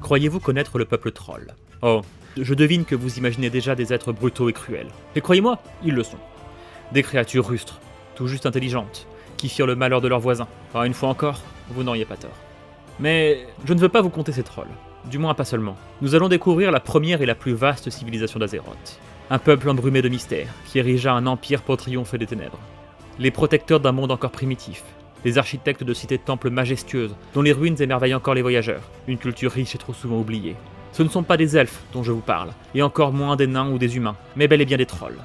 Croyez-vous connaître le peuple troll? Oh, je devine que vous imaginez déjà des êtres brutaux et cruels. Et croyez-moi, ils le sont. Des créatures rustres, tout juste intelligentes, qui firent le malheur de leurs voisins. Enfin, une fois encore, vous n'auriez pas tort. Mais je ne veux pas vous conter ces trolls. Du moins pas seulement. Nous allons découvrir la première et la plus vaste civilisation d'Azeroth. Un peuple embrumé de mystères, qui érigea un empire pour triompher des ténèbres. Les protecteurs d'un monde encore primitif. Les architectes de cités-temples majestueuses, dont les ruines émerveillent encore les voyageurs. Une culture riche et trop souvent oubliée. Ce ne sont pas des elfes dont je vous parle, et encore moins des nains ou des humains, mais bel et bien des trolls.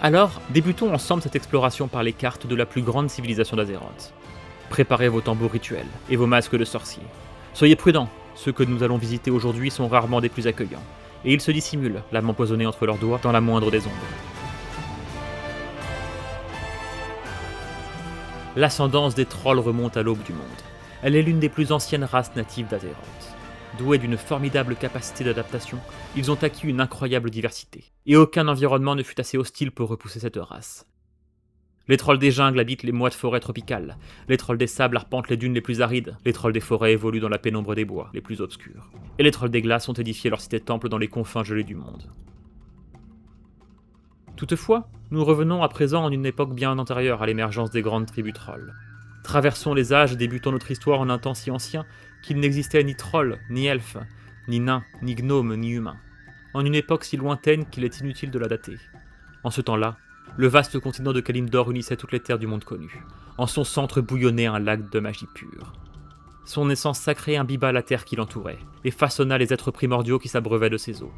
Alors, débutons ensemble cette exploration par les cartes de la plus grande civilisation d'Azeroth. Préparez vos tambours rituels et vos masques de sorciers. Soyez prudents, ceux que nous allons visiter aujourd'hui sont rarement des plus accueillants, et ils se dissimulent, l'âme empoisonnée entre leurs doigts, dans la moindre des ombres. L'ascendance des trolls remonte à l'aube du monde. Elle est l'une des plus anciennes races natives d'Azeroth. Doués d'une formidable capacité d'adaptation, ils ont acquis une incroyable diversité, et aucun environnement ne fut assez hostile pour repousser cette race. Les trolls des jungles habitent les moites forêts tropicales, les trolls des sables arpentent les dunes les plus arides, les trolls des forêts évoluent dans la pénombre des bois les plus obscurs, et les trolls des glaces ont édifié leur cité-temple dans les confins gelés du monde. Toutefois, nous revenons à présent en une époque bien antérieure à l'émergence des grandes tribus trolls. Traversons les âges et débutons notre histoire en un temps si ancien qu'il n'existait ni trolls, ni elfes, ni nains, ni gnomes, ni humains. En une époque si lointaine qu'il est inutile de la dater. En ce temps-là, le vaste continent de Kalimdor unissait toutes les terres du monde connu. En son centre bouillonnait un lac de magie pure. Son essence sacrée imbiba la terre qui l'entourait, et façonna les êtres primordiaux qui s'abreuvaient de ses eaux.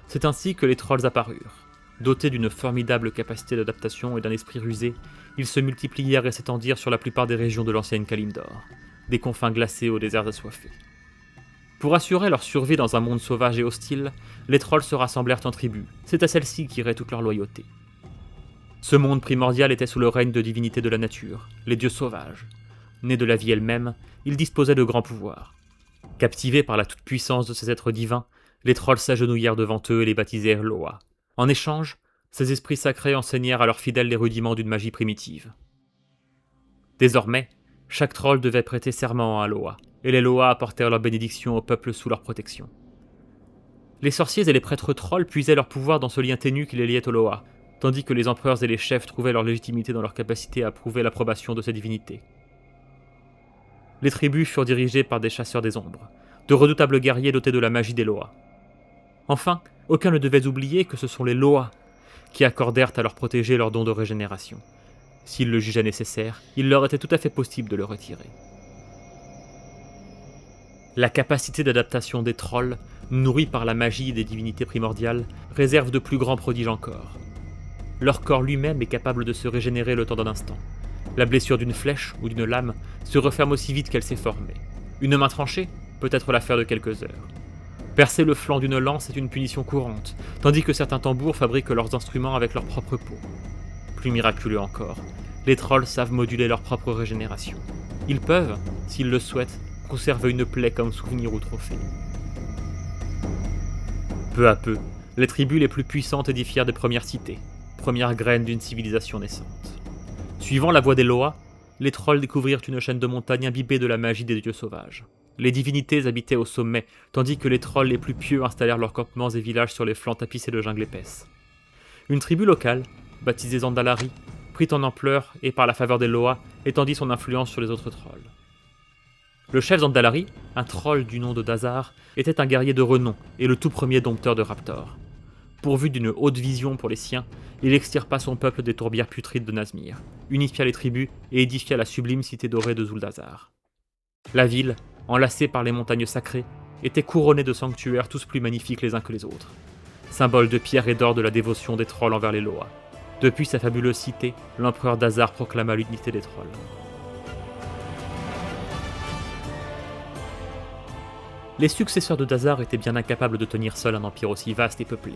C'est ainsi que les trolls apparurent. Dotés d'une formidable capacité d'adaptation et d'un esprit rusé, ils se multiplièrent et s'étendirent sur la plupart des régions de l'ancienne Kalimdor, des confins glacés aux déserts assoiffés. Pour assurer leur survie dans un monde sauvage et hostile, les trolls se rassemblèrent en tribus, c'est à celles-ci qu'irait toute leur loyauté. Ce monde primordial était sous le règne de divinités de la nature, les dieux sauvages. Nés de la vie elle-même, ils disposaient de grands pouvoirs. Captivés par la toute-puissance de ces êtres divins, les trolls s'agenouillèrent devant eux et les baptisèrent Loa. En échange, ces esprits sacrés enseignèrent à leurs fidèles les rudiments d'une magie primitive. Désormais, chaque troll devait prêter serment à Loa, et les Loa apportèrent leur bénédiction au peuple sous leur protection. Les sorciers et les prêtres trolls puisaient leur pouvoir dans ce lien ténu qui les liait aux Loa, tandis que les empereurs et les chefs trouvaient leur légitimité dans leur capacité à prouver l'approbation de ces divinités. Les tribus furent dirigées par des chasseurs des ombres, de redoutables guerriers dotés de la magie des Loa. Enfin, aucun ne devait oublier que ce sont les Loa qui accordèrent à leurs protégés leur don de régénération. S'ils le jugeaient nécessaire, il leur était tout à fait possible de le retirer. La capacité d'adaptation des trolls, nourrie par la magie des divinités primordiales, réserve de plus grands prodiges encore. Leur corps lui-même est capable de se régénérer le temps d'un instant. La blessure d'une flèche ou d'une lame se referme aussi vite qu'elle s'est formée. Une main tranchée peut être l'affaire de quelques heures. Percer le flanc d'une lance est une punition courante, tandis que certains tambours fabriquent leurs instruments avec leur propre peau. Plus miraculeux encore, les trolls savent moduler leur propre régénération. Ils peuvent, s'ils le souhaitent, conserver une plaie comme souvenir ou trophée. Peu à peu, les tribus les plus puissantes édifièrent des premières cités, premières graines d'une civilisation naissante. Suivant la voie des Loa, les trolls découvrirent une chaîne de montagnes imbibée de la magie des dieux sauvages. Les divinités habitaient au sommet, tandis que les trolls les plus pieux installèrent leurs campements et villages sur les flancs tapissés de jungle épaisse. Une tribu locale, baptisée Zandalari, prit en ampleur et, par la faveur des Loa, étendit son influence sur les autres trolls. Le chef Zandalari, un troll du nom de Dazar, était un guerrier de renom et le tout premier dompteur de Raptor. Pourvu d'une haute vision pour les siens, il extirpa son peuple des tourbières putrides de Nazmir, unifia les tribus et édifia la sublime cité dorée de Zuldazar. La ville, enlacée par les montagnes sacrées, était couronnée de sanctuaires tous plus magnifiques les uns que les autres, symbole de pierre et d'or de la dévotion des trolls envers les Loa. Depuis sa fabuleuse cité, l'empereur Dazar proclama l'unité des trolls. Les successeurs de Dazar étaient bien incapables de tenir seuls un empire aussi vaste et peuplé.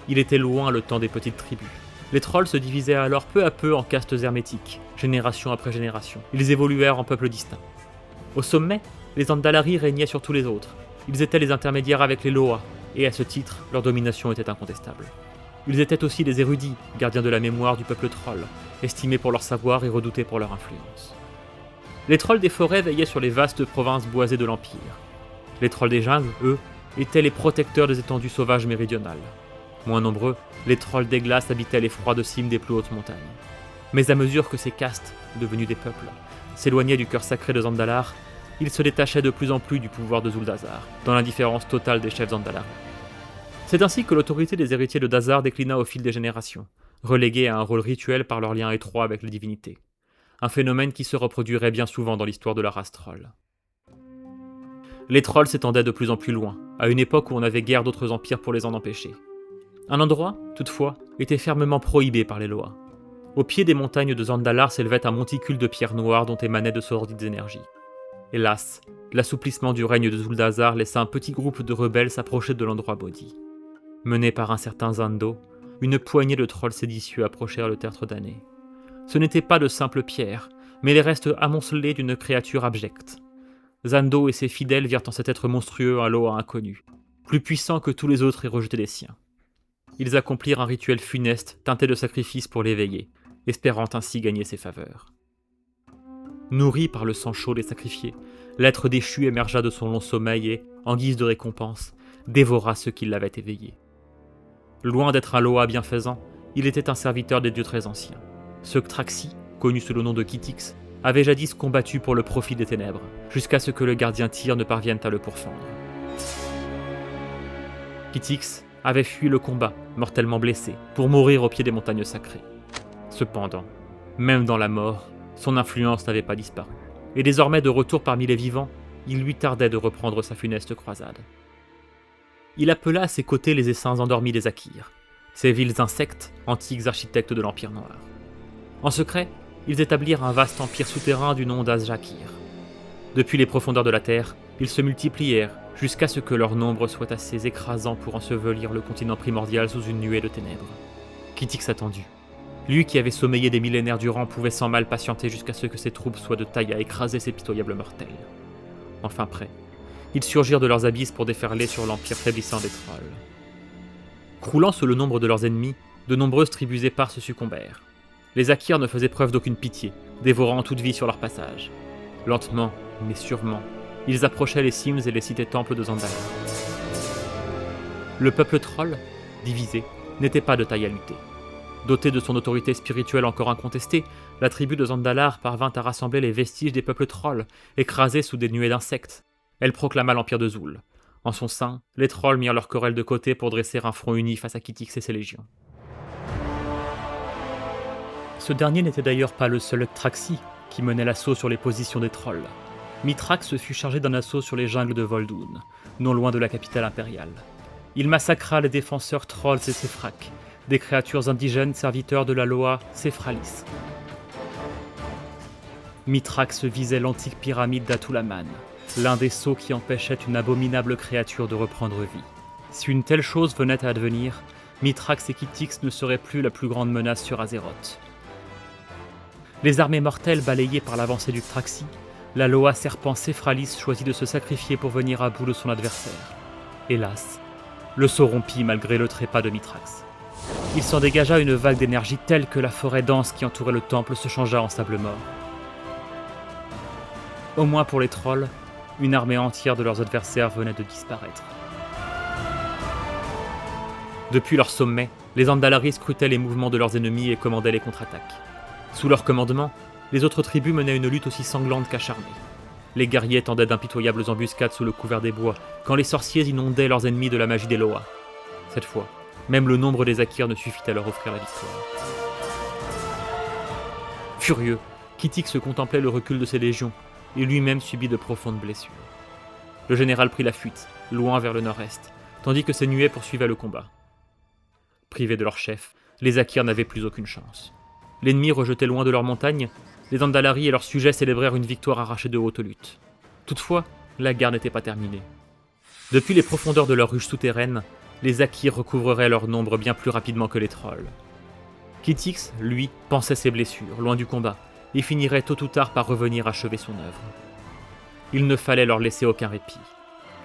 Il était loin le temps des petites tribus. Les trolls se divisaient alors peu à peu en castes hermétiques, génération après génération. Ils évoluèrent en peuples distincts. Au sommet, les Andalari régnaient sur tous les autres. Ils étaient les intermédiaires avec les Loa, et à ce titre, leur domination était incontestable. Ils étaient aussi les érudits, gardiens de la mémoire du peuple troll, estimés pour leur savoir et redoutés pour leur influence. Les trolls des forêts veillaient sur les vastes provinces boisées de l'Empire. Les trolls des jungles, eux, étaient les protecteurs des étendues sauvages méridionales. Moins nombreux, les trolls des glaces habitaient les froides cimes des plus hautes montagnes. Mais à mesure que ces castes, devenus des peuples, s'éloignaient du cœur sacré de Zandalar, ils se détachaient de plus en plus du pouvoir de Zuldazar, dans l'indifférence totale des chefs Zandalari. C'est ainsi que l'autorité des héritiers de Dazar déclina au fil des générations, relégués à un rôle rituel par leur lien étroit avec les divinités. Un phénomène qui se reproduirait bien souvent dans l'histoire de la race troll. Les trolls s'étendaient de plus en plus loin, à une époque où on n'avait guère d'autres empires pour les en empêcher. Un endroit, toutefois, était fermement prohibé par les lois. Au pied des montagnes de Zandalar s'élevait un monticule de pierres noires dont émanaient de sordides énergies. Hélas, l'assouplissement du règne de Zuldazar laissa un petit groupe de rebelles s'approcher de l'endroit maudit. Menés par un certain Zando, une poignée de trolls séditieux approchèrent le tertre damné. Ce n'étaient pas de simples pierres, mais les restes amoncelés d'une créature abjecte. Zando et ses fidèles virent en cet être monstrueux un Loa inconnu, plus puissant que tous les autres et rejeté des siens. Ils accomplirent un rituel funeste teinté de sacrifices pour l'éveiller, espérant ainsi gagner ses faveurs. Nourri par le sang chaud des sacrifiés, l'être déchu émergea de son long sommeil et, en guise de récompense, dévora ceux qui l'avaient éveillé. Loin d'être un Loa bienfaisant, il était un serviteur des dieux très anciens. Ce Ctraxi, connu sous le nom de Kitix, avait jadis combattu pour le profit des ténèbres, jusqu'à ce que le gardien Tyr ne parvienne à le pourfendre. Kitix avait fui le combat, mortellement blessé, pour mourir au pied des montagnes sacrées. Cependant, même dans la mort, son influence n'avait pas disparu, et désormais de retour parmi les vivants, il lui tardait de reprendre sa funeste croisade. Il appela à ses côtés les essaims endormis des Akirs, ces vils insectes, antiques architectes de l'Empire Noir. En secret, ils établirent un vaste empire souterrain du nom d'Azjakir. Depuis les profondeurs de la Terre, ils se multiplièrent, jusqu'à ce que leur nombre soit assez écrasant pour ensevelir le continent primordial sous une nuée de ténèbres. Kitix attendu. Lui qui avait sommeillé des millénaires durant pouvait sans mal patienter jusqu'à ce que ses troupes soient de taille à écraser ces pitoyables mortels. Enfin prêts, ils surgirent de leurs abysses pour déferler sur l'empire faiblissant des trolls. Croulant sous le nombre de leurs ennemis, de nombreuses tribus éparses succombèrent. Les Akirs ne faisaient preuve d'aucune pitié, dévorant toute vie sur leur passage. Lentement, mais sûrement, ils approchaient les cimes et les cités-temples de Zandalar. Le peuple troll, divisé, n'était pas de taille à lutter. Dotée de son autorité spirituelle encore incontestée, la tribu de Zandalar parvint à rassembler les vestiges des peuples trolls, écrasés sous des nuées d'insectes. Elle proclama l'empire de Zul. En son sein, les trolls mirent leur querelle de côté pour dresser un front uni face à Kitix et ses légions. Ce dernier n'était d'ailleurs pas le seul Ctraxi qui menait l'assaut sur les positions des trolls. Mithrax fut chargé d'un assaut sur les jungles de Vol'dun, non loin de la capitale impériale. Il massacra les défenseurs trolls et Séphrak, des créatures indigènes serviteurs de la Loa Séphralis. Mithrax visait l'antique pyramide d'Atulaman, l'un des sceaux qui empêchait une abominable créature de reprendre vie. Si une telle chose venait à advenir, Mithrax et Kitix ne seraient plus la plus grande menace sur Azeroth. Les armées mortelles balayées par l'avancée du Ctraxi, la Loa serpent Séphralis choisit de se sacrifier pour venir à bout de son adversaire. Hélas, le sceau rompit malgré le trépas de Mithrax. Il s'en dégagea une vague d'énergie telle que la forêt dense qui entourait le temple se changea en sable mort. Au moins pour les trolls, une armée entière de leurs adversaires venait de disparaître. Depuis leur sommet, les Andalari scrutaient les mouvements de leurs ennemis et commandaient les contre-attaques. Sous leur commandement, les autres tribus menaient une lutte aussi sanglante qu'acharnée. Les guerriers tendaient d'impitoyables embuscades sous le couvert des bois, quand les sorciers inondaient leurs ennemis de la magie des Loa. Cette fois, même le nombre des Akirs ne suffit à leur offrir la victoire. Furieux, Kitix contemplait le recul de ses légions, et lui-même subit de profondes blessures. Le général prit la fuite, loin vers le nord-est, tandis que ses nuées poursuivaient le combat. Privés de leur chef, les Akirs n'avaient plus aucune chance. L'ennemi rejeté loin de leur montagne, les Andalari et leurs sujets célébrèrent une victoire arrachée de haute lutte. Toutefois, la guerre n'était pas terminée. Depuis les profondeurs de leur ruche souterraine, les Akirs recouvreraient leur nombre bien plus rapidement que les trolls. Kitix, lui, pansait ses blessures, loin du combat, et finirait tôt ou tard par revenir achever son œuvre. Il ne fallait leur laisser aucun répit.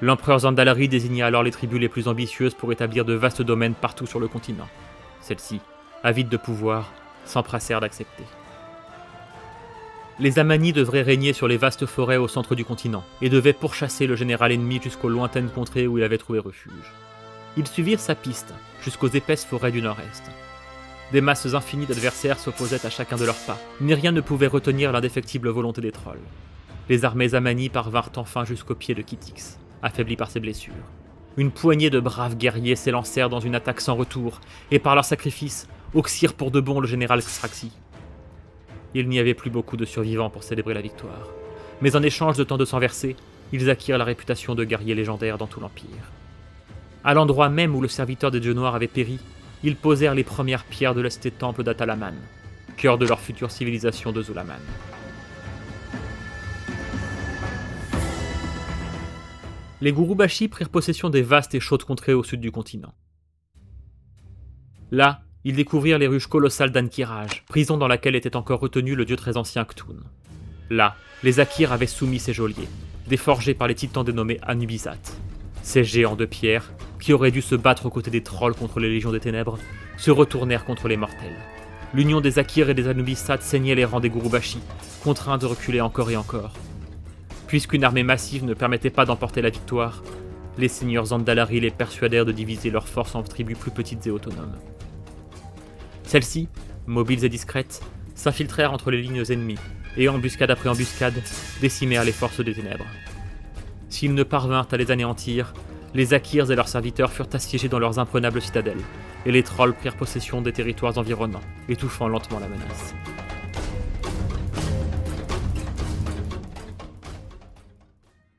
L'empereur Zandalari désigna alors les tribus les plus ambitieuses pour établir de vastes domaines partout sur le continent. Celles-ci, avides de pouvoir, s'empressèrent d'accepter. Les Amani devraient régner sur les vastes forêts au centre du continent, et devaient pourchasser le général ennemi jusqu'aux lointaines contrées où il avait trouvé refuge. Ils suivirent sa piste, jusqu'aux épaisses forêts du nord-est. Des masses infinies d'adversaires s'opposaient à chacun de leurs pas, mais rien ne pouvait retenir l'indéfectible volonté des trolls. Les armées Amani parvinrent enfin jusqu'au pied de Kitix, affaibli par ses blessures. Une poignée de braves guerriers s'élancèrent dans une attaque sans retour, et par leur sacrifice, auxirent pour de bon le général Xraxi. Il n'y avait plus beaucoup de survivants pour célébrer la victoire, mais en échange de tant de sang versé, ils acquirent la réputation de guerriers légendaires dans tout l'Empire. À l'endroit même où le serviteur des dieux noirs avait péri, ils posèrent les premières pierres de l'esté temple d'Atalaman, cœur de leur future civilisation de Zulaman. Les Gurubashi prirent possession des vastes et chaudes contrées au sud du continent. Là, ils découvrirent les ruches colossales d'Ankiraj, prison dans laquelle était encore retenu le dieu très ancien Ktun. Là, les Akirs avaient soumis ces geôliers, déforgés par les titans dénommés Anubisat. Ces géants de pierre, qui auraient dû se battre aux côtés des trolls contre les légions des ténèbres, se retournèrent contre les mortels. L'union des Akirs et des Anubisat saignait les rangs des Gurubashi, contraints de reculer encore et encore. Puisqu'une armée massive ne permettait pas d'emporter la victoire, les seigneurs Zandalari les persuadèrent de diviser leurs forces en tribus plus petites et autonomes. Celles-ci, mobiles et discrètes, s'infiltrèrent entre les lignes ennemies, et embuscade après embuscade, décimèrent les forces des ténèbres. S'ils ne parvinrent à les anéantir, les Akirs et leurs serviteurs furent assiégés dans leurs imprenables citadelles, et les trolls prirent possession des territoires environnants, étouffant lentement la menace.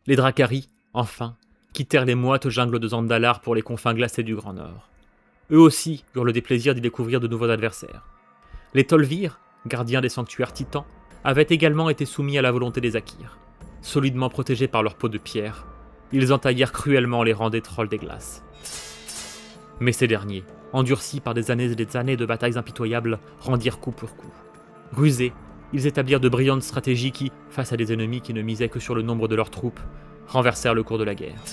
Les Dracari, enfin, quittèrent les moites jungles de Zandalar pour les confins glacés du Grand Nord. Eux aussi eurent le déplaisir d'y découvrir de nouveaux adversaires. Les Tolvir, gardiens des sanctuaires titans, avaient également été soumis à la volonté des Akirs. Solidement protégés par leur peau de pierre, ils entaillèrent cruellement les rangs des trolls des glaces. Mais ces derniers, endurcis par des années et des années de batailles impitoyables, rendirent coup pour coup. Rusés, ils établirent de brillantes stratégies qui, face à des ennemis qui ne misaient que sur le nombre de leurs troupes, renversèrent le cours de la guerre.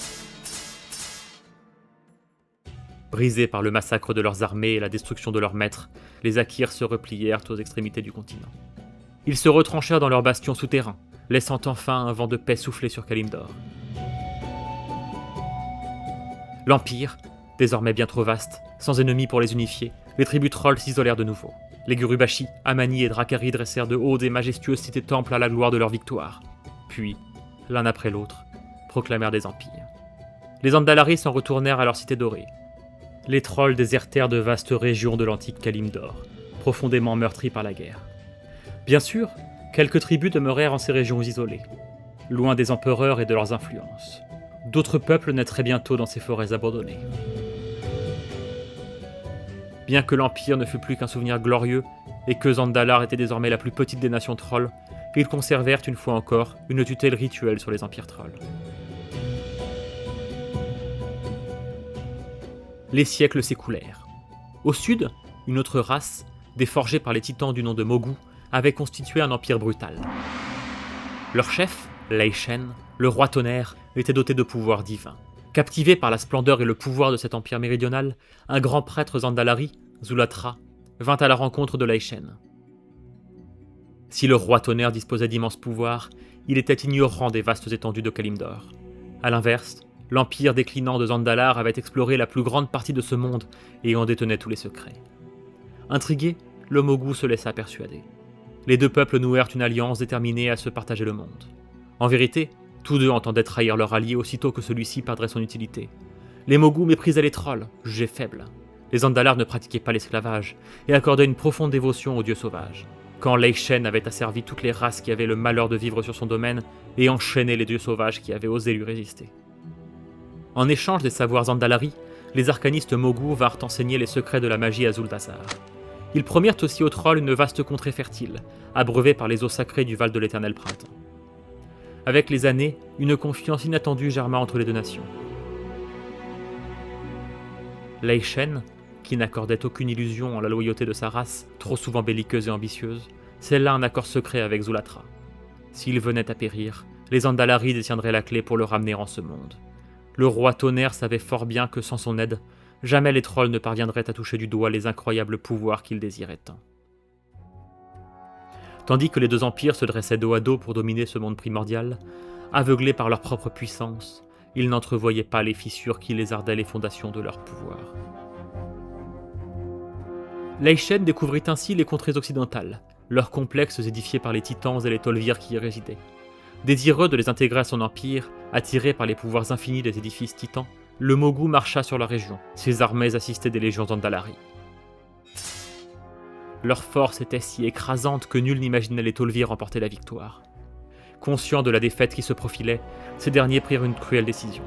Brisés par le massacre de leurs armées et la destruction de leurs maîtres, les Akirs se replièrent aux extrémités du continent. Ils se retranchèrent dans leurs bastions souterrains, laissant enfin un vent de paix souffler sur Kalimdor. L'Empire, désormais bien trop vaste, sans ennemis pour les unifier, les tribus trolls s'isolèrent de nouveau. Les Gurubashi, Amani et Dracari dressèrent de hauts et majestueux cités-temples à la gloire de leur victoire. Puis, l'un après l'autre, proclamèrent des empires. Les Andalari s'en retournèrent à leur cité dorée. Les trolls désertèrent de vastes régions de l'antique Kalimdor, profondément meurtries par la guerre. Bien sûr, quelques tribus demeurèrent en ces régions isolées, loin des empereurs et de leurs influences. D'autres peuples naîtraient bientôt dans ces forêts abandonnées. Bien que l'Empire ne fût plus qu'un souvenir glorieux, et que Zandalar était désormais la plus petite des nations trolls, ils conservèrent une fois encore une tutelle rituelle sur les empires trolls. Les siècles s'écoulèrent. Au sud, une autre race, déforgée par les titans du nom de Mogu, avait constitué un empire brutal. Leur chef, Lei Shen, le roi tonnerre, était doté de pouvoirs divins. Captivé par la splendeur et le pouvoir de cet empire méridional, un grand prêtre Zandalari, Zulatra, vint à la rencontre de Lei Shen. Si le roi tonnerre disposait d'immenses pouvoirs, il était ignorant des vastes étendues de Kalimdor. A l'inverse, l'empire déclinant de Zandalar avait exploré la plus grande partie de ce monde et en détenait tous les secrets. Intrigué, le Mogu se laissa persuader. Les deux peuples nouèrent une alliance déterminée à se partager le monde. En vérité, tous deux entendaient trahir leur allié aussitôt que celui-ci perdrait son utilité. Les Mogu méprisaient les trolls, jugés faibles. Les Zandalar ne pratiquaient pas l'esclavage et accordaient une profonde dévotion aux dieux sauvages. Quand Lei Shen avait asservi toutes les races qui avaient le malheur de vivre sur son domaine et enchaîné les dieux sauvages qui avaient osé lui résister. En échange des savoirs Zandalari, les arcanistes Mogu vinrent enseigner les secrets de la magie à Zuldazar. Ils promirent aussi aux trolls une vaste contrée fertile, abreuvée par les eaux sacrées du Val de l'Éternel Printemps. Avec les années, une confiance inattendue germa entre les deux nations. Lei Shen, qui n'accordait aucune illusion en la loyauté de sa race, trop souvent belliqueuse et ambitieuse, scella un accord secret avec Zulatra. S'il venait à périr, les Andalari détiendraient la clé pour le ramener en ce monde. Le roi tonnerre savait fort bien que sans son aide, jamais les trolls ne parviendraient à toucher du doigt les incroyables pouvoirs qu'ils désiraient tant. Tandis que les deux empires se dressaient dos à dos pour dominer ce monde primordial, aveuglés par leur propre puissance, ils n'entrevoyaient pas les fissures qui lézardaient les fondations de leur pouvoir. Lei Shen découvrit ainsi les contrées occidentales, leurs complexes édifiés par les titans et les tolvir qui y résidaient. Désireux de les intégrer à son empire, attiré par les pouvoirs infinis des édifices titans, le Mogu marcha sur la région, ses armées assistaient des légions d'Andalari. Leur force était si écrasante que nul n'imaginait les tolvir remporter la victoire. Conscients de la défaite qui se profilait, ces derniers prirent une cruelle décision.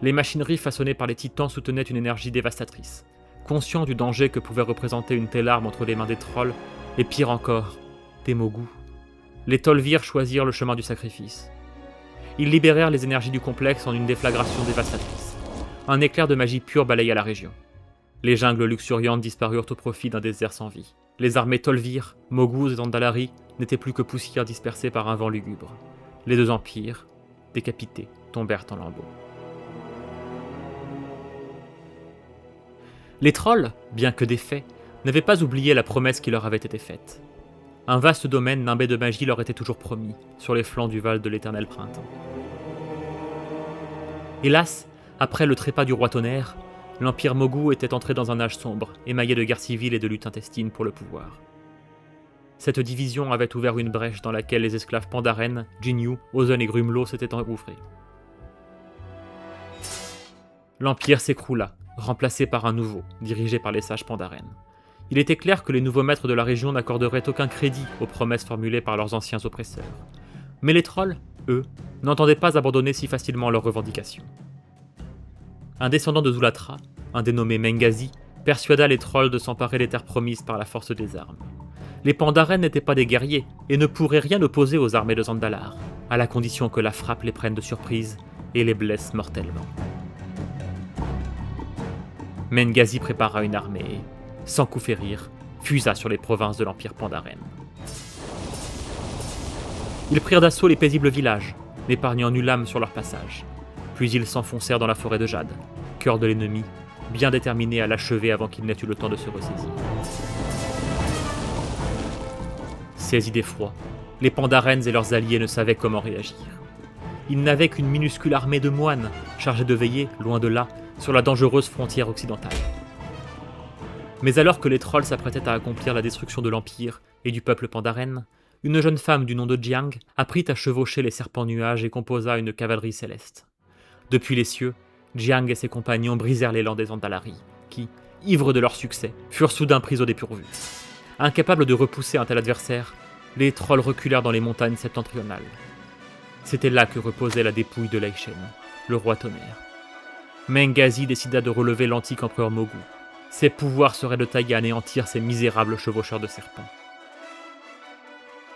Les machineries façonnées par les titans soutenaient une énergie dévastatrice. Conscients du danger que pouvait représenter une telle arme entre les mains des trolls, et pire encore, des Mogu, les tolvir choisirent le chemin du sacrifice. Ils libérèrent les énergies du complexe en une déflagration dévastatrice. Un éclair de magie pure balaya la région. Les jungles luxuriantes disparurent au profit d'un désert sans vie. Les armées tolvir, Mogus et Andalari n'étaient plus que poussière dispersée par un vent lugubre. Les deux empires, décapités, tombèrent en lambeaux. Les trolls, bien que défaits, n'avaient pas oublié la promesse qui leur avait été faite. Un vaste domaine nimbé de magie leur était toujours promis, sur les flancs du Val de l'Éternel Printemps. Hélas, après le trépas du roi Tonnerre, l'Empire Mogu était entré dans un âge sombre, émaillé de guerres civiles et de luttes intestines pour le pouvoir. Cette division avait ouvert une brèche dans laquelle les esclaves Pandaren, Jinyu, Ozen et Grumlow s'étaient engouffrés. L'Empire s'écroula, remplacé par un nouveau, dirigé par les sages Pandaren. Il était clair que les nouveaux maîtres de la région n'accorderaient aucun crédit aux promesses formulées par leurs anciens oppresseurs. Mais les trolls, eux, n'entendaient pas abandonner si facilement leurs revendications. Un descendant de Zulatra, un dénommé Mengazi, persuada les trolls de s'emparer des terres promises par la force des armes. Les Pandaren n'étaient pas des guerriers et ne pourraient rien opposer aux armées de Zandalar, à la condition que la frappe les prenne de surprise et les blesse mortellement. Mengazi prépara une armée et, sans coup férir, fusa sur les provinces de l'Empire Pandaren. Ils prirent d'assaut les paisibles villages, n'épargnant nulle âme sur leur passage. Puis ils s'enfoncèrent dans la forêt de Jade, cœur de l'ennemi, bien déterminés à l'achever avant qu'il n'ait eu le temps de se ressaisir. Saisis d'effroi, les Pandaren et leurs alliés ne savaient comment réagir. Ils n'avaient qu'une minuscule armée de moines, chargés de veiller, loin de là, sur la dangereuse frontière occidentale. Mais alors que les trolls s'apprêtaient à accomplir la destruction de l'Empire et du peuple Pandaren, une jeune femme du nom de Jiang apprit à chevaucher les serpents nuages et composa une cavalerie céleste. Depuis les cieux, Jiang et ses compagnons brisèrent l'élan des Andalari, qui, ivres de leur succès, furent soudain pris au dépourvu. Incapables de repousser un tel adversaire, les trolls reculèrent dans les montagnes septentrionales. C'était là que reposait la dépouille de Lei Shen, le roi Tonnerre. Mengazi décida de relever l'antique empereur Mogu. Ses pouvoirs seraient de taille à anéantir ces misérables chevaucheurs de serpents.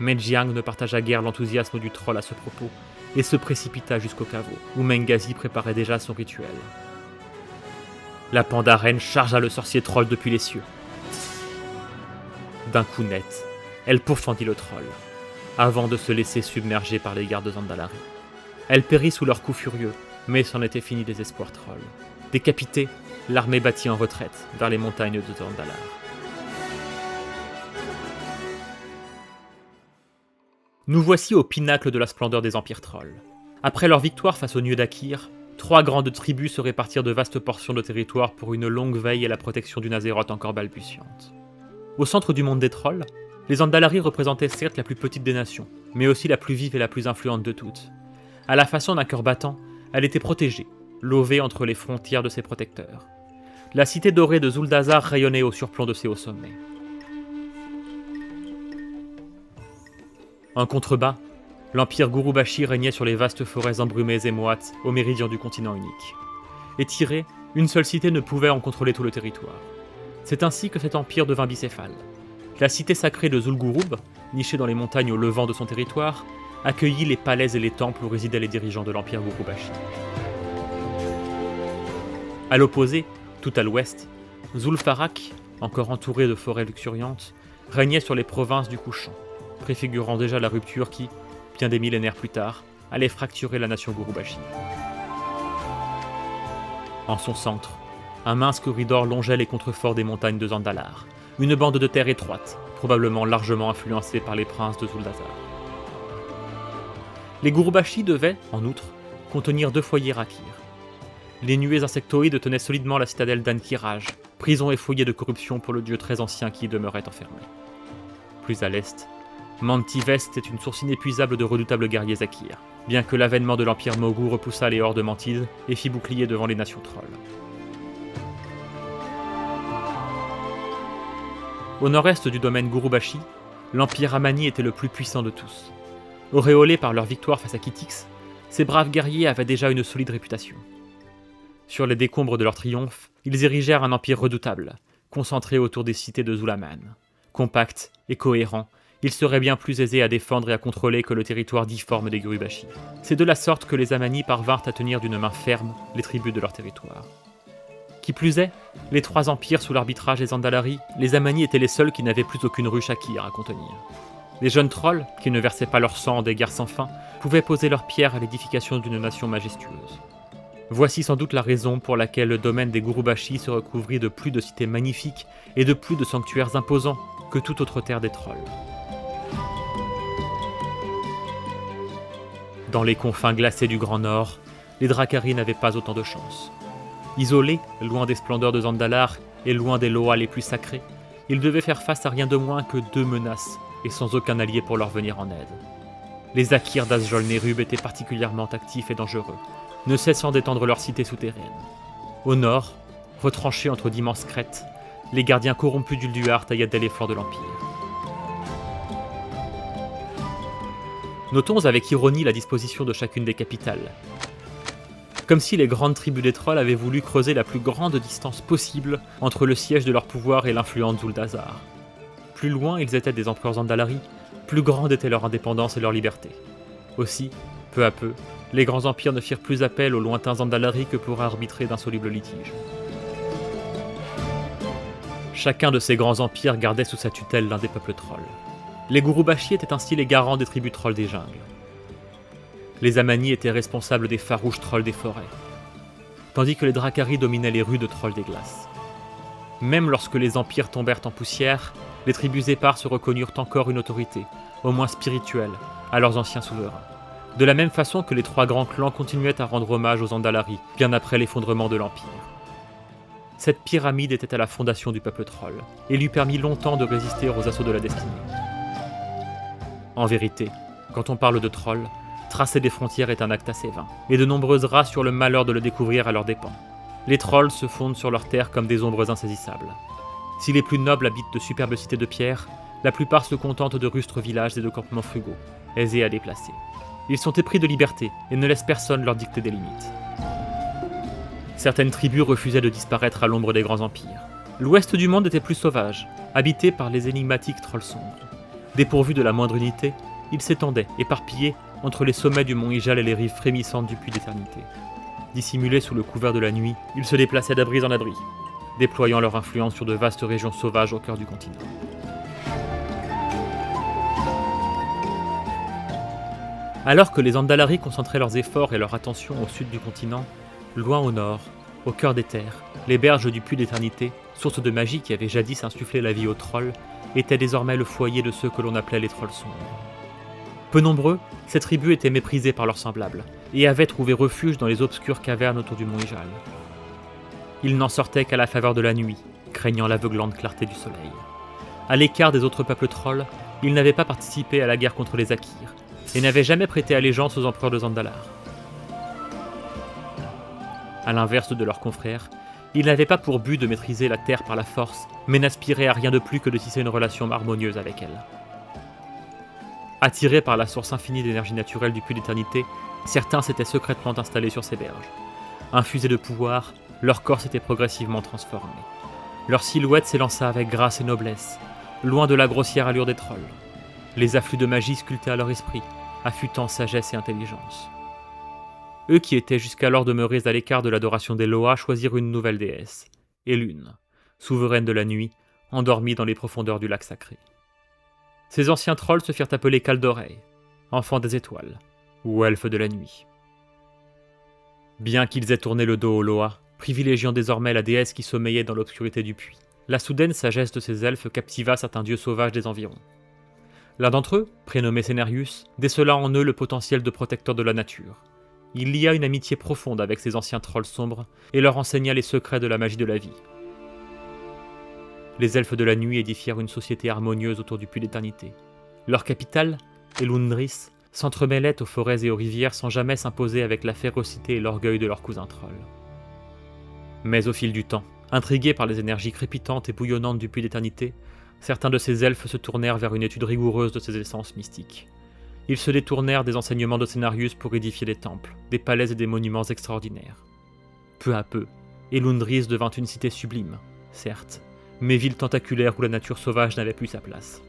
Mais Jiang ne partagea guère l'enthousiasme du troll à ce propos, et se précipita jusqu'au caveau, où Mengazi préparait déjà son rituel. La Pandaren chargea le sorcier troll depuis les cieux. D'un coup net, elle pourfendit le troll, avant de se laisser submerger par les gardes Zandalari. Elle périt sous leurs coups furieux, mais c'en était fini des espoirs trolls. Décapitée, l'armée battit en retraite vers les montagnes de Zandalar. Nous voici au pinacle de la splendeur des empires trolls. Après leur victoire face au Nieu d'Akir, 3 grandes tribus se répartirent de vastes portions de territoire pour une longue veille et la protection d'une Azeroth encore balbutiante. Au centre du monde des trolls, les Andalari représentaient certes la plus petite des nations, mais aussi la plus vive et la plus influente de toutes. À la façon d'un cœur battant, elle était protégée, levée entre les frontières de ses protecteurs. La cité dorée de Zuldazar rayonnait au surplomb de ses hauts sommets. En contrebas, l'empire Gurubashi régnait sur les vastes forêts embrumées et moites au méridien du continent unique. Étirée, une seule cité ne pouvait en contrôler tout le territoire. C'est ainsi que cet empire devint bicéphale. La cité sacrée de Zul'Gurub, nichée dans les montagnes au levant de son territoire, accueillit les palais et les temples où résidaient les dirigeants de l'empire Gurubashi. À l'opposé, tout à l'ouest, Zul'Farrak, encore entouré de forêts luxuriantes, régnait sur les provinces du couchant, préfigurant déjà la rupture qui, bien des millénaires plus tard, allait fracturer la nation Gurubashi. En son centre, un mince corridor longeait les contreforts des montagnes de Zandalar, une bande de terre étroite, probablement largement influencés par les princes de Zuldazar. Les Gurubashi devaient, en outre, contenir 2 foyers Rakir. Les nuées insectoïdes tenaient solidement la citadelle d'Ankiraj, prison et foyer de corruption pour le dieu très ancien qui y demeurait enfermé. Plus à l'est, Mantivest est une source inépuisable de redoutables guerriers Akir, bien que l'avènement de l'Empire Mogu repoussa les hordes mantides et fit bouclier devant les nations trolls. Au nord-est du domaine Gurubashi, l'Empire Amani était le plus puissant de tous. Auréolés par leur victoire face à Kitix, ces braves guerriers avaient déjà une solide réputation. Sur les décombres de leur triomphe, ils érigèrent un empire redoutable, concentré autour des cités de Zulaman. Compact et cohérent, il serait bien plus aisé à défendre et à contrôler que le territoire difforme des Gurubashi. C'est de la sorte que les Amani parvinrent à tenir d'une main ferme les tribus de leur territoire. Qui plus est, les 3 empires sous l'arbitrage des Andalari, les Amani étaient les seuls qui n'avaient plus aucune ruche Akir à contenir. Les jeunes trolls, qui ne versaient pas leur sang en des guerres sans fin, pouvaient poser leur pierre à l'édification d'une nation majestueuse. Voici sans doute la raison pour laquelle le domaine des Gurubashi se recouvrit de plus de cités magnifiques et de plus de sanctuaires imposants que toute autre terre des trolls. Dans les confins glacés du Grand Nord, les Dracari n'avaient pas autant de chance. Isolés, loin des splendeurs de Zandalar et loin des Loas les plus sacrés, ils devaient faire face à rien de moins que 2 menaces, et sans aucun allié pour leur venir en aide. Les Akirs d'Azjol-Nerub étaient particulièrement actifs et dangereux, ne cessant d'étendre leurs cités souterraines. Au nord, retranchés entre d'immenses crêtes, les gardiens corrompus d'Ulduar taillaient dès les flancs de l'Empire. Notons avec ironie la disposition de chacune des capitales. Comme si les grandes tribus des trolls avaient voulu creuser la plus grande distance possible entre le siège de leur pouvoir et l'influence Zuldazar. Plus loin ils étaient des empereurs Andalari, plus grande était leur indépendance et leur liberté. Aussi, peu à peu, les grands empires ne firent plus appel aux lointains Andalari que pour arbitrer d'insolubles litiges. Chacun de ces grands empires gardait sous sa tutelle l'un des peuples trolls. Les Gurubashi étaient ainsi les garants des tribus trolls des jungles. Les Amani étaient responsables des farouches trolls des forêts, tandis que les Dracari dominaient les rues de trolls des glaces. Même lorsque les empires tombèrent en poussière, les tribus épars se reconnurent encore une autorité, au moins spirituelle, à leurs anciens souverains. De la même façon que les 3 grands clans continuaient à rendre hommage aux Andalari, bien après l'effondrement de l'Empire. Cette pyramide était à la fondation du peuple troll, et lui permit longtemps de résister aux assauts de la destinée. En vérité, quand on parle de trolls, tracer des frontières est un acte assez vain, et de nombreuses races eurent le malheur de le découvrir à leurs dépens. Les trolls se fondent sur leur terre comme des ombres insaisissables. Si les plus nobles habitent de superbes cités de pierre, la plupart se contentent de rustres villages et de campements frugaux, aisés à déplacer. Ils sont épris de liberté et ne laissent personne leur dicter des limites. Certaines tribus refusaient de disparaître à l'ombre des grands empires. L'ouest du monde était plus sauvage, habité par les énigmatiques trolls sombres. Dépourvus de la moindre unité, ils s'étendaient, éparpillés, entre les sommets du mont Ijal et les rives frémissantes du puits d'éternité. Dissimulés sous le couvert de la nuit, ils se déplaçaient d'abri en abri, déployant leur influence sur de vastes régions sauvages au cœur du continent. Alors que les Andalari concentraient leurs efforts et leur attention au sud du continent, loin au nord, au cœur des terres, les berges du puits d'éternité, source de magie qui avait jadis insufflé la vie aux trolls, étaient désormais le foyer de ceux que l'on appelait les trolls sombres. Peu nombreux, ces tribus étaient méprisées par leurs semblables, et avaient trouvé refuge dans les obscures cavernes autour du mont Ijal. Ils n'en sortaient qu'à la faveur de la nuit, craignant l'aveuglante clarté du soleil. À l'écart des autres peuples trolls, ils n'avaient pas participé à la guerre contre les Akirs, et n'avaient jamais prêté allégeance aux empereurs de Zandalar. À l'inverse de leurs confrères, ils n'avaient pas pour but de maîtriser la terre par la force, mais n'aspiraient à rien de plus que de tisser une relation harmonieuse avec elle. Attirés par la source infinie d'énergie naturelle du puits d'éternité, certains s'étaient secrètement installés sur ces berges. Infusés de pouvoir, leur corps s'était progressivement transformé. Leur silhouette s'élança avec grâce et noblesse, loin de la grossière allure des trolls. Les afflux de magie sculptaient à leur esprit, affûtant sagesse et intelligence. Eux qui étaient jusqu'alors demeurés à l'écart de l'adoration des Loas choisirent une nouvelle déesse, Elune, souveraine de la nuit, endormie dans les profondeurs du lac sacré. Ces anciens trolls se firent appeler Kaldorei, enfants des étoiles, ou elfes de la nuit. Bien qu'ils aient tourné le dos aux Loas, privilégiant désormais la déesse qui sommeillait dans l'obscurité du puits, La soudaine sagesse de ces elfes captiva certains dieux sauvages des environs. L'un d'entre eux, prénommé Cenarius, décela en eux le potentiel de protecteur de la nature. Il lia une amitié profonde avec ces anciens trolls sombres et leur enseigna les secrets de la magie de la vie. Les elfes de la nuit édifièrent une société harmonieuse autour du puits d'éternité. Leur capitale, Elundris, s'entremêlait aux forêts et aux rivières sans jamais s'imposer avec la férocité et l'orgueil de leurs cousins trolls. Mais au fil du temps, intrigués par les énergies crépitantes et bouillonnantes du puits d'éternité, certains de ces elfes se tournèrent vers une étude rigoureuse de ces essences mystiques. Ils se détournèrent des enseignements de Cenarius pour édifier des temples, des palais et des monuments extraordinaires. Peu à peu, Elundris devint une cité sublime, certes, mais ville tentaculaire où la nature sauvage n'avait plus sa place.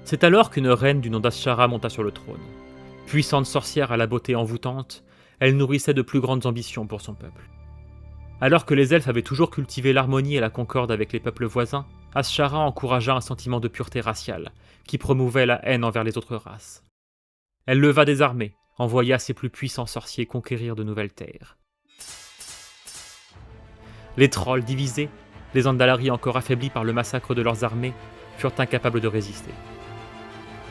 C'est alors qu'une reine du nom d'Ashara monta sur le trône. Puissante sorcière à la beauté envoûtante, elle nourrissait de plus grandes ambitions pour son peuple. Alors que les elfes avaient toujours cultivé l'harmonie et la concorde avec les peuples voisins, Ashara encouragea un sentiment de pureté raciale, qui promouvait la haine envers les autres races. Elle leva des armées, envoya ses plus puissants sorciers conquérir de nouvelles terres. Les trolls divisés, les Andalari encore affaiblis par le massacre de leurs armées, furent incapables de résister.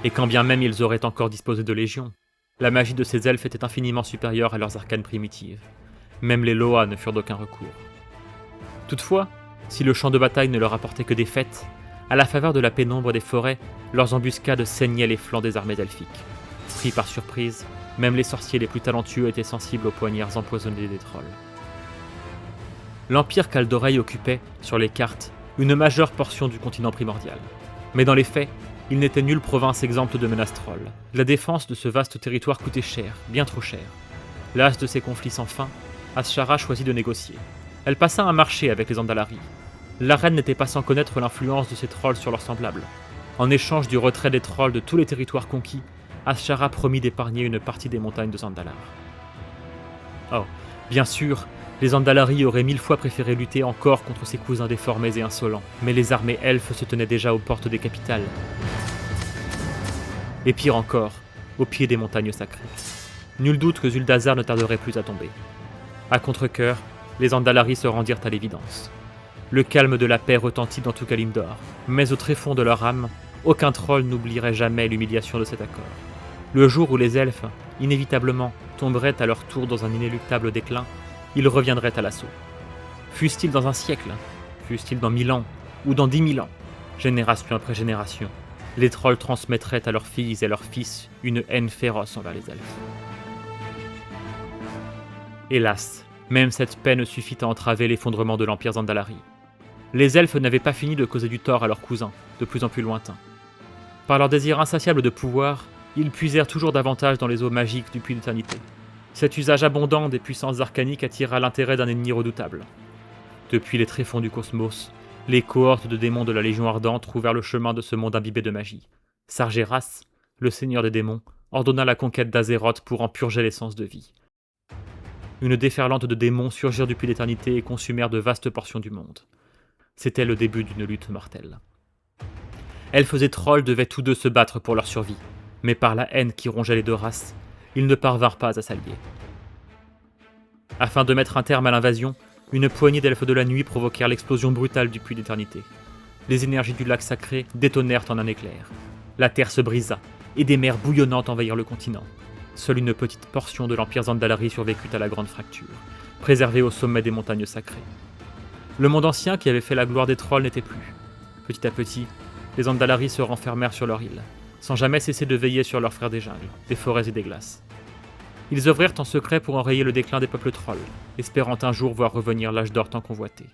Et quand bien même ils auraient encore disposé de légions, la magie de ces elfes était infiniment supérieure à leurs arcanes primitives. Même les Loa ne furent d'aucun recours. Toutefois, si le champ de bataille ne leur apportait que des fêtes, à la faveur de la pénombre des forêts, leurs embuscades saignaient les flancs des armées elfiques. Pris par surprise, même les sorciers les plus talentueux étaient sensibles aux poignards empoisonnés des trolls. L'Empire Kaldorei occupait, sur les cartes, une majeure portion du continent primordial. Mais dans les faits, il n'était nulle province exempte de menaces trolls. La défense de ce vaste territoire coûtait cher, bien trop cher. Las de ces conflits sans fin, Ashara choisit de négocier. Elle passa un marché avec les Andalari. La reine n'était pas sans connaître l'influence de ces trolls sur leurs semblables. En échange du retrait des trolls de tous les territoires conquis, Ashara promit d'épargner une partie des montagnes de Zandalar. Oh, bien sûr, les Andalari auraient 1000 fois préféré lutter encore contre ses cousins déformés et insolents, mais les armées elfes se tenaient déjà aux portes des capitales. Et pire encore, au pied des montagnes sacrées. Nul doute que Zuldazar ne tarderait plus à tomber. À contre-cœur, les Andalari se rendirent à l'évidence. Le calme de la paix retentit dans tout Kalimdor, mais au tréfonds de leur âme, aucun troll n'oublierait jamais l'humiliation de cet accord. Le jour où les elfes, inévitablement, tomberaient à leur tour dans un inéluctable déclin, ils reviendraient à l'assaut. Fussent-ils dans un siècle, fussent-ils dans 1000 ans, ou dans 10 000 ans, génération après génération, les trolls transmettraient à leurs filles et leurs fils une haine féroce envers les elfes. Hélas, même cette paix ne suffit à entraver l'effondrement de l'Empire Zandalari. Les elfes n'avaient pas fini de causer du tort à leurs cousins, de plus en plus lointains. Par leur désir insatiable de pouvoir, ils puisèrent toujours davantage dans les eaux magiques du puits d'éternité. Cet usage abondant des puissances arcaniques attira l'intérêt d'un ennemi redoutable. Depuis les tréfonds du cosmos, les cohortes de démons de la Légion Ardente trouvèrent le chemin de ce monde imbibé de magie. Sargeras, le seigneur des démons, ordonna la conquête d'Azeroth pour en purger l'essence de vie. Une déferlante de démons surgirent du puits d'éternité et consumèrent de vastes portions du monde. C'était le début d'une lutte mortelle. Elfes et trolls devaient tous deux se battre pour leur survie, mais par la haine qui rongeait les deux races, ils ne parvinrent pas à s'allier. Afin de mettre un terme à l'invasion, une poignée d'elfes de la nuit provoquèrent l'explosion brutale du puits d'éternité. Les énergies du lac sacré détonèrent en un éclair. La terre se brisa, et des mers bouillonnantes envahirent le continent. Seule une petite portion de l'Empire Zandalari survécut à la grande fracture, préservée au sommet des montagnes sacrées. Le monde ancien qui avait fait la gloire des trolls n'était plus. Petit à petit, les Andalari se renfermèrent sur leur île, sans jamais cesser de veiller sur leurs frères des jungles, des forêts et des glaces. Ils œuvrèrent en secret pour enrayer le déclin des peuples trolls, espérant un jour voir revenir l'âge d'or tant convoité.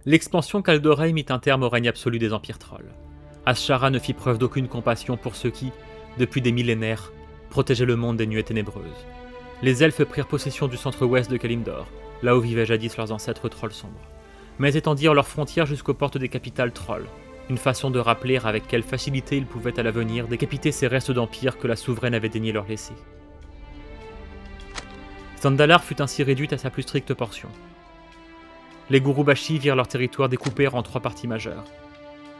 L'expansion Kaldorei mit un terme au règne absolu des empires trolls. Ashara ne fit preuve d'aucune compassion pour ceux qui, depuis des millénaires, protégeaient le monde des nuées ténébreuses. Les elfes prirent possession du centre-ouest de Kalimdor, là où vivaient jadis leurs ancêtres trolls sombres, mais étendirent leurs frontières jusqu'aux portes des capitales trolls, une façon de rappeler avec quelle facilité ils pouvaient à l'avenir décapiter ces restes d'empire que la souveraine avait daigné leur laisser. Zandalar fut ainsi réduite à sa plus stricte portion. Les Gurubashi virent leur territoire découpé en 3 parties majeures.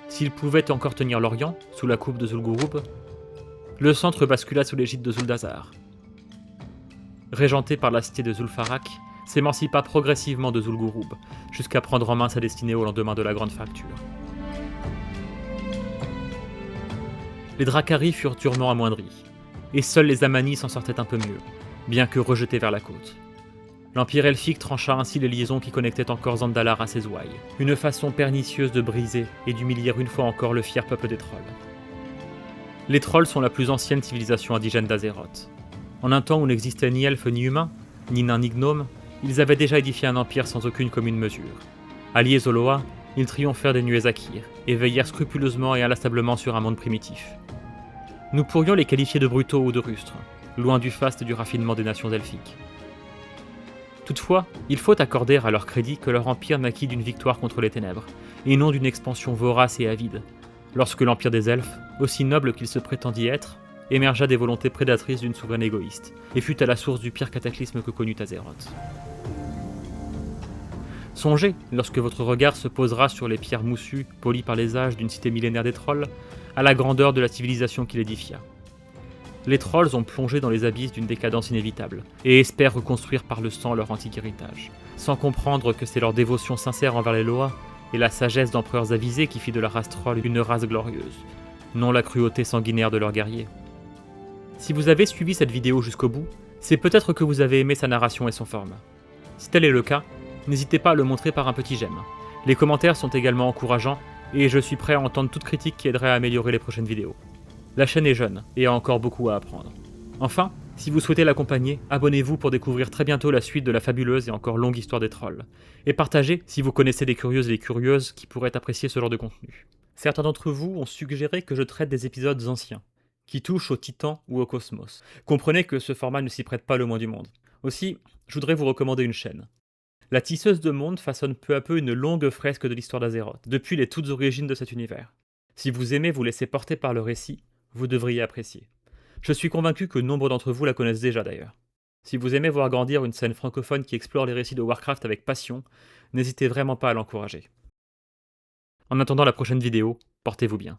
S'ils pouvaient encore tenir l'Orient, sous la coupe de Zul'Gurub, le centre bascula sous l'égide de Zuldazar. Régenté par la cité de Zul'Farrak, s'émancipa progressivement de Zul'Gurub, jusqu'à prendre en main sa destinée au lendemain de la Grande Fracture. Les Dracari furent durement amoindris, et seuls les Amani s'en sortaient un peu mieux, bien que rejetés vers la côte. L'Empire elfique trancha ainsi les liaisons qui connectaient encore Zandalar à ses ouailles, une façon pernicieuse de briser et d'humilier une fois encore le fier peuple des trolls. Les trolls sont la plus ancienne civilisation indigène d'Azeroth. En un temps où n'existaient ni elfes ni humains, ni nains ni gnomes, ils avaient déjà édifié un empire sans aucune commune mesure. Alliés aux Loa, ils triomphèrent des Nuezakir et veillèrent scrupuleusement et inlassablement sur un monde primitif. Nous pourrions les qualifier de brutaux ou de rustres, loin du faste et du raffinement des nations elfiques. Toutefois, il faut accorder à leur crédit que leur empire naquit d'une victoire contre les ténèbres, et non d'une expansion vorace et avide, lorsque l'empire des elfes, aussi noble qu'il se prétendit être, émergea des volontés prédatrices d'une souveraine égoïste, et fut à la source du pire cataclysme que connut Azeroth. Songez, lorsque votre regard se posera sur les pierres moussues, polies par les âges d'une cité millénaire des trolls, à la grandeur de la civilisation qui l'édifia. Les trolls ont plongé dans les abysses d'une décadence inévitable, et espèrent reconstruire par le sang leur antique héritage, sans comprendre que c'est leur dévotion sincère envers les Loa et la sagesse d'empereurs avisés qui fit de la race troll une race glorieuse, non la cruauté sanguinaire de leurs guerriers. Si vous avez suivi cette vidéo jusqu'au bout, c'est peut-être que vous avez aimé sa narration et son format. Si tel est le cas, n'hésitez pas à le montrer par un petit j'aime. Les commentaires sont également encourageants, et je suis prêt à entendre toute critique qui aiderait à améliorer les prochaines vidéos. La chaîne est jeune, et a encore beaucoup à apprendre. Enfin, si vous souhaitez l'accompagner, abonnez-vous pour découvrir très bientôt la suite de la fabuleuse et encore longue histoire des trolls. Et partagez si vous connaissez des curieuses et des curieuses qui pourraient apprécier ce genre de contenu. Certains d'entre vous ont suggéré que je traite des épisodes anciens, qui touchent au titan ou au cosmos. Comprenez que ce format ne s'y prête pas le moins du monde. Aussi, je voudrais vous recommander une chaîne. La tisseuse de monde façonne peu à peu une longue fresque de l'histoire d'Azeroth, depuis les toutes origines de cet univers. Si vous aimez vous laisser porter par le récit, vous devriez apprécier. Je suis convaincu que nombre d'entre vous la connaissent déjà d'ailleurs. Si vous aimez voir grandir une scène francophone qui explore les récits de Warcraft avec passion, n'hésitez vraiment pas à l'encourager. En attendant la prochaine vidéo, portez-vous bien.